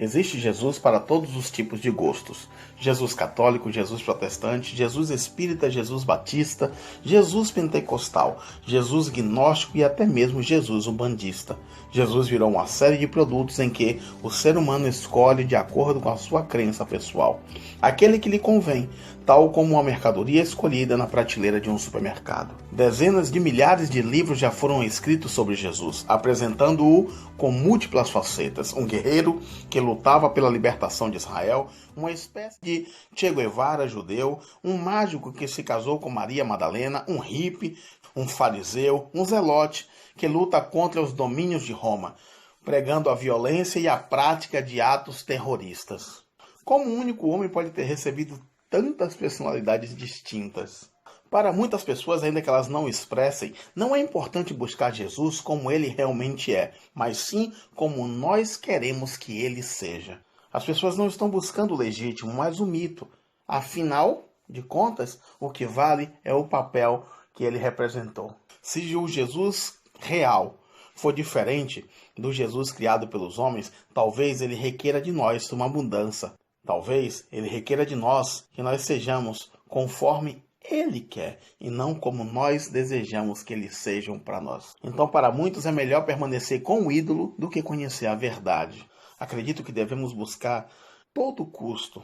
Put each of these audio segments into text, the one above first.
Existe Jesus para todos os tipos de gostos. Jesus católico, Jesus protestante, Jesus espírita, Jesus batista, Jesus pentecostal, Jesus gnóstico e até mesmo Jesus umbandista. Jesus virou uma série de produtos em que o ser humano escolhe de acordo com a sua crença pessoal, aquele que lhe convém, tal como uma mercadoria escolhida na prateleira de um supermercado. Dezenas de milhares de livros já foram escritos sobre Jesus, apresentando-o com múltiplas facetas, um guerreiro que lutava pela libertação de Israel, uma espécie de Che Guevara judeu, um mágico que se casou com Maria Madalena, um hippie, um fariseu, um zelote que luta contra os domínios de Roma, pregando a violência e a prática de atos terroristas. Como um único homem pode ter recebido tantas personalidades distintas? Para muitas pessoas, ainda que elas não expressem, não é importante buscar Jesus como ele realmente é, mas sim como nós queremos que ele seja. As pessoas não estão buscando o legítimo, mas o mito. Afinal de contas, o que vale é o papel que ele representou. Se o Jesus real for diferente do Jesus criado pelos homens, talvez ele requeira de nós uma mudança. Talvez ele requeira de nós que nós sejamos conforme ele quer e não como nós desejamos que eles sejam para nós. Então, para muitos é melhor permanecer com o ídolo do que conhecer a verdade. Acredito que devemos buscar todo custo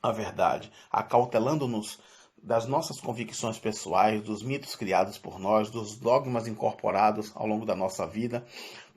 a verdade, acautelando-nos das nossas convicções pessoais, dos mitos criados por nós, dos dogmas incorporados ao longo da nossa vida,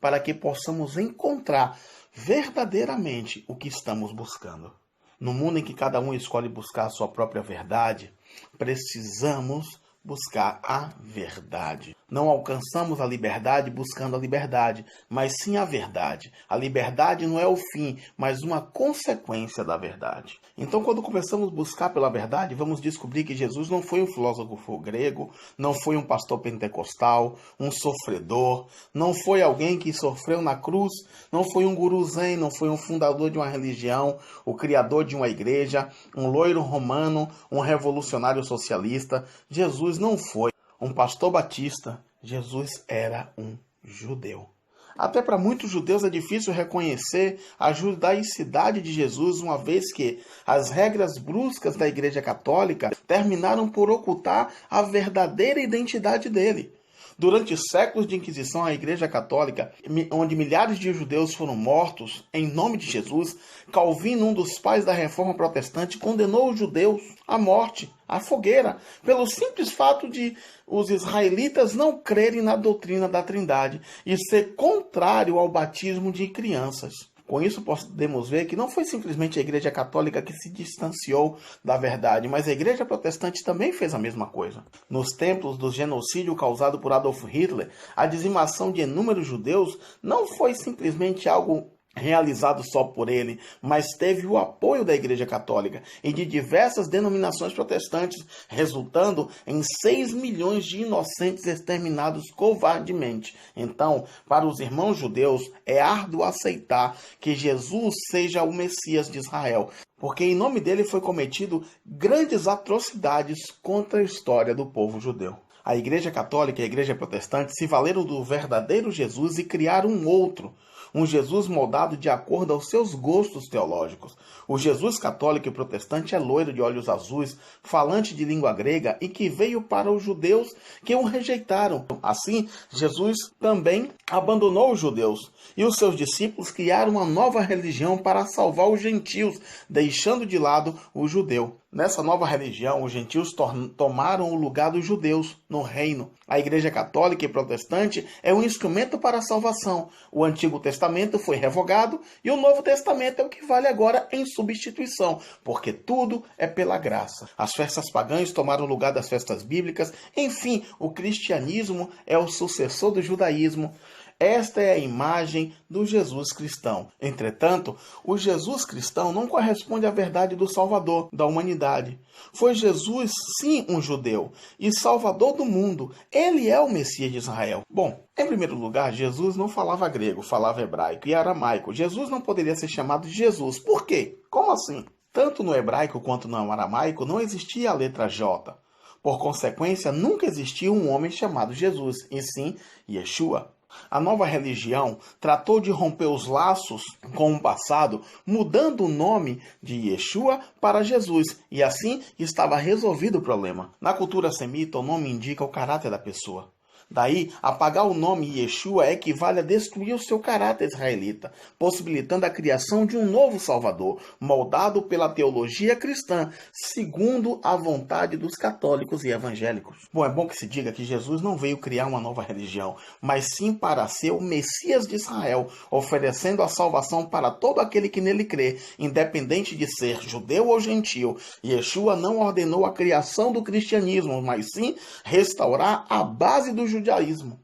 para que possamos encontrar verdadeiramente o que estamos buscando. No mundo em que cada um escolhe buscar a sua própria verdade, precisamos buscar a verdade. Não alcançamos a liberdade buscando a liberdade, mas sim a verdade. A liberdade não é o fim, mas uma consequência da verdade. Então, quando começamos a buscar pela verdade, vamos descobrir que Jesus não foi um filósofo grego, não foi um pastor pentecostal, um sofredor, não foi alguém que sofreu na cruz, não foi um guru zen, não foi um fundador de uma religião, o criador de uma igreja, um loiro romano, um revolucionário socialista. Jesus não foi um pastor batista, Jesus era um judeu. Até para muitos judeus é difícil reconhecer a judaicidade de Jesus, uma vez que as regras bruscas da Igreja Católica terminaram por ocultar a verdadeira identidade dele. Durante séculos de Inquisição, a Igreja Católica, onde milhares de judeus foram mortos em nome de Jesus, Calvino, um dos pais da Reforma Protestante, condenou os judeus à morte, à fogueira, pelo simples fato de os israelitas não crerem na doutrina da Trindade e ser contrário ao batismo de crianças. Com isso, podemos ver que não foi simplesmente a Igreja Católica que se distanciou da verdade, mas a Igreja Protestante também fez a mesma coisa. Nos tempos do genocídio causado por Adolf Hitler, a dizimação de inúmeros judeus não foi simplesmente algo realizado só por ele, mas teve o apoio da Igreja Católica e de diversas denominações protestantes, resultando em 6 milhões de inocentes exterminados covardemente. Então, para os irmãos judeus, é árduo aceitar que Jesus seja o Messias de Israel, porque em nome dele foi cometido grandes atrocidades contra a história do povo judeu. A Igreja Católica e a Igreja Protestante se valeram do verdadeiro Jesus e criaram um outro, um Jesus moldado de acordo aos seus gostos teológicos. O Jesus católico e protestante é loiro de olhos azuis, falante de língua grega e que veio para os judeus que o rejeitaram. Assim, Jesus também abandonou os judeus e os seus discípulos criaram uma nova religião para salvar os gentios, deixando de lado o judeu. Nessa nova religião, os gentios tomaram o lugar dos judeus no reino. A Igreja Católica e Protestante é um instrumento para a salvação. O Antigo Testamento foi revogado e o Novo Testamento é o que vale agora em substituição, porque tudo é pela graça. As festas pagãs tomaram o lugar das festas bíblicas. Enfim, o cristianismo é o sucessor do judaísmo. Esta é a imagem do Jesus cristão. Entretanto, o Jesus cristão não corresponde à verdade do Salvador da humanidade. Foi Jesus, sim, um judeu e Salvador do mundo. Ele é o Messias de Israel. Bom, em primeiro lugar, Jesus não falava grego, falava hebraico e aramaico. Jesus não poderia ser chamado de Jesus. Por quê? Como assim? Tanto no hebraico quanto no aramaico não existia a letra J. Por consequência, nunca existiu um homem chamado Jesus, e sim Yeshua. A nova religião tratou de romper os laços com o passado, mudando o nome de Yeshua para Jesus, e assim estava resolvido o problema. Na cultura semita, o nome indica o caráter da pessoa. Daí, apagar o nome Yeshua equivale a destruir o seu caráter israelita, possibilitando a criação de um novo Salvador, moldado pela teologia cristã, segundo a vontade dos católicos e evangélicos. Bom, é bom que se diga que Jesus não veio criar uma nova religião, mas sim para ser o Messias de Israel, oferecendo a salvação para todo aquele que nele crê, independente de ser judeu ou gentil. Yeshua não ordenou a criação do cristianismo, mas sim restaurar a base do judaísmo.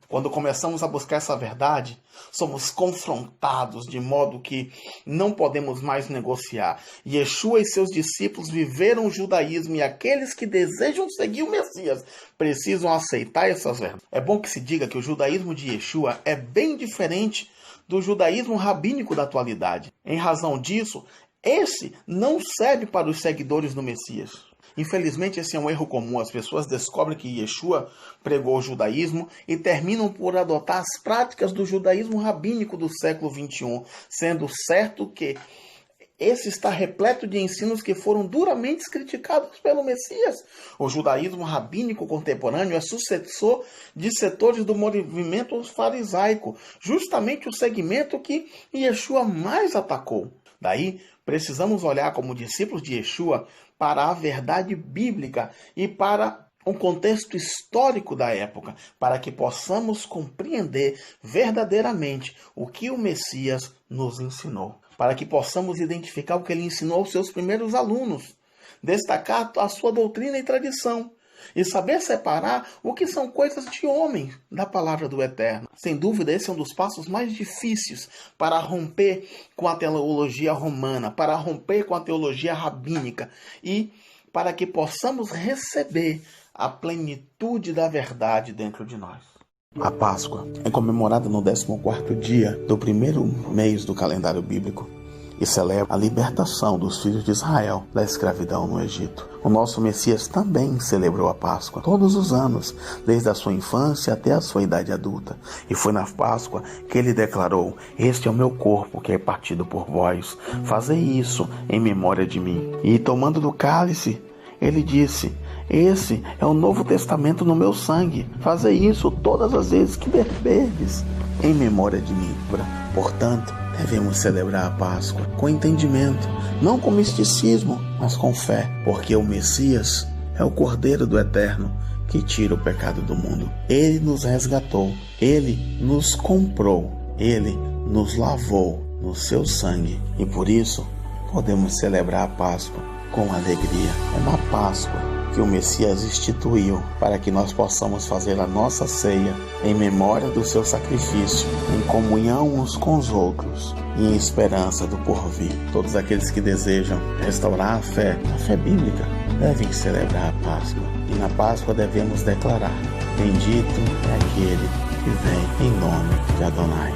Quando começamos a buscar essa verdade, somos confrontados de modo que não podemos mais negociar. Yeshua e seus discípulos viveram o judaísmo, e aqueles que desejam seguir o Messias precisam aceitar essas verdades. É bom que se diga que o judaísmo de Yeshua é bem diferente do judaísmo rabínico da atualidade. Em razão disso, esse não serve para os seguidores do Messias. Infelizmente, esse é um erro comum. As pessoas descobrem que Yeshua pregou o judaísmo e terminam por adotar as práticas do judaísmo rabínico do século XXI, sendo certo que esse está repleto de ensinos que foram duramente criticados pelo Messias. O judaísmo rabínico contemporâneo é sucessor de setores do movimento farisaico, justamente o segmento que Yeshua mais atacou. Daí, precisamos olhar como discípulos de Yeshua para a verdade bíblica e para um contexto histórico da época, para que possamos compreender verdadeiramente o que o Messias nos ensinou, para que possamos identificar o que ele ensinou aos seus primeiros alunos, destacar a sua doutrina e tradição, e saber separar o que são coisas de homem da palavra do Eterno. Sem dúvida, esse é um dos passos mais difíceis para romper com a teologia romana, para romper com a teologia rabínica e para que possamos receber a plenitude da verdade dentro de nós. A Páscoa é comemorada no 14º dia do primeiro mês do calendário bíblico e celebra a libertação dos filhos de Israel da escravidão no Egito. O nosso Messias também celebrou a Páscoa todos os anos, desde a sua infância até a sua idade adulta. E foi na Páscoa que ele declarou: "Este é o meu corpo que é partido por vós. Fazei isso em memória de mim." E tomando do cálice, ele disse: "Esse é o novo testamento no meu sangue. Fazei isso todas as vezes que beberdes em memória de mim." Portanto, devemos celebrar a Páscoa com entendimento, não com misticismo, mas com fé, porque o Messias é o Cordeiro do Eterno que tira o pecado do mundo. Ele nos resgatou, ele nos comprou, ele nos lavou no seu sangue e por isso podemos celebrar a Páscoa com alegria. É na Páscoa que o Messias instituiu para que nós possamos fazer a nossa ceia em memória do seu sacrifício, em comunhão uns com os outros e em esperança do porvir. Todos aqueles que desejam restaurar a fé bíblica, devem celebrar a Páscoa. E na Páscoa devemos declarar: "Bendito é aquele que vem em nome de Adonai."